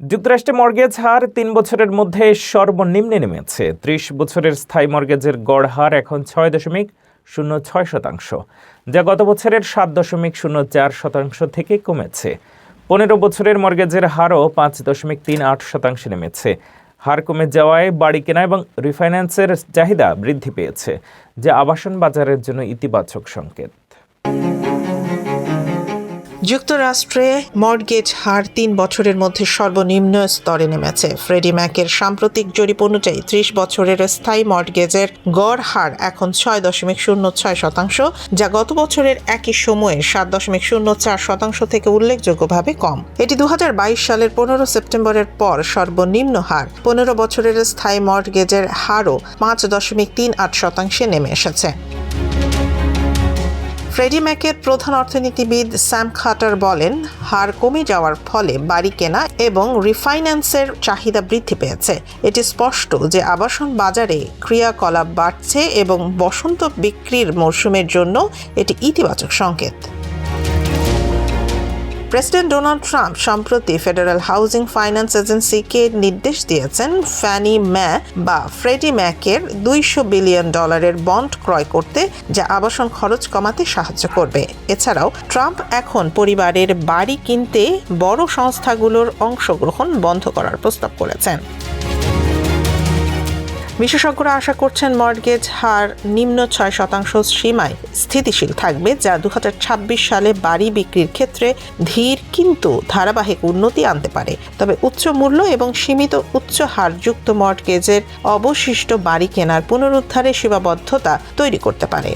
যুক্তরাষ্ট্রে মর্গেজ হার ৩ বছরের মধ্যে সর্বনিম্নে নেমেছে। ৩০ বছরের স্থায়ী মর্গেজের গড় হার এখন ৬.০৬%, যা গত বছরের ৭.০৪% থেকে কমেছে। ১৫ বছরের মর্গেজের হারও ৫.৩৮% নেমেছে। হার কমে যাওয়ায় বাড়ি কেনা এবং রিফাইন্যান্সের চাহিদা বৃদ্ধি পেয়েছে, যা আবাসন বাজারের জন্য ইতিবাচক সংকেত। যুক্তরাষ্ট্রে মর্গেজ হার ৩ বছরের মধ্যে সর্বনিম্ন স্তরে নেমেছে। ফ্রেডি ম্যাকের সাম্প্রতিক জরিপ অনুযায়ী ৩০ বছরের স্থায়ী মর্গেজের গড় হার এখন ৬.০৬%, যা গত বছরের একই সময়ে ৭.০৪% থেকে উল্লেখযোগ্যভাবে কম। এটি ২০২২ সালের ১৫ সেপ্টেম্বরের পর সর্বনিম্ন হার। ১৫ বছরের স্থায়ী মর্গেজের হারও ৫.৩৮% নেমে এসেছে। ফ্রেডি ম্যাকের প্রধান অর্থনীতিবিদ স্যাম খাটার বলেন, হার কমে যাওয়ার ফলে বাড়ি কেনা এবং রিফাইন্যান্সের চাহিদা বৃদ্ধি পেয়েছে। এটি স্পষ্ট যে আবাসন বাজারে ক্রিয়াকলাপ বাড়ছে এবং বসন্ত বিক্রির মৌসুমের জন্য এটি ইতিবাচক সংকেত। প্রেসিডেন্ট ডোনাল্ড ট্রাম্প সম্প্রতি ফেডারেল হাউজিং ফাইন্যান্স এজেন্সিকে নির্দেশ দিয়েছেন ফ্যানি ম্যা বা ফ্রেডি ম্যাকের $২০০ বিলিয়ন বন্ড ক্রয় করতে, যা আবাসন খরচ কমাতে সাহায্য করবে। এছাড়াও ট্রাম্প এখন পরিবারের বাড়ি কিনতে বড় সংস্থাগুলোর অংশগ্রহণ বন্ধ করার প্রস্তাব করেছেন। বিশেষজ্ঞরা আশা করছেন মর্গেজ হার নিম্ন ৬% সীমায় স্থিতিশীল থাকবে, যা ২০২৬ সালে বাড়ি বিক্রির ক্ষেত্রে ধীর কিন্তু ধারাবাহিক উন্নতি আনতে পারে। তবে উচ্চ মূল্য এবং সীমিত উচ্চ হারযুক্ত মর্গেজের অবশিষ্ট বাড়ি কেনার পুনরুদ্ধারে সীমাবদ্ধতা তৈরি করতে পারে।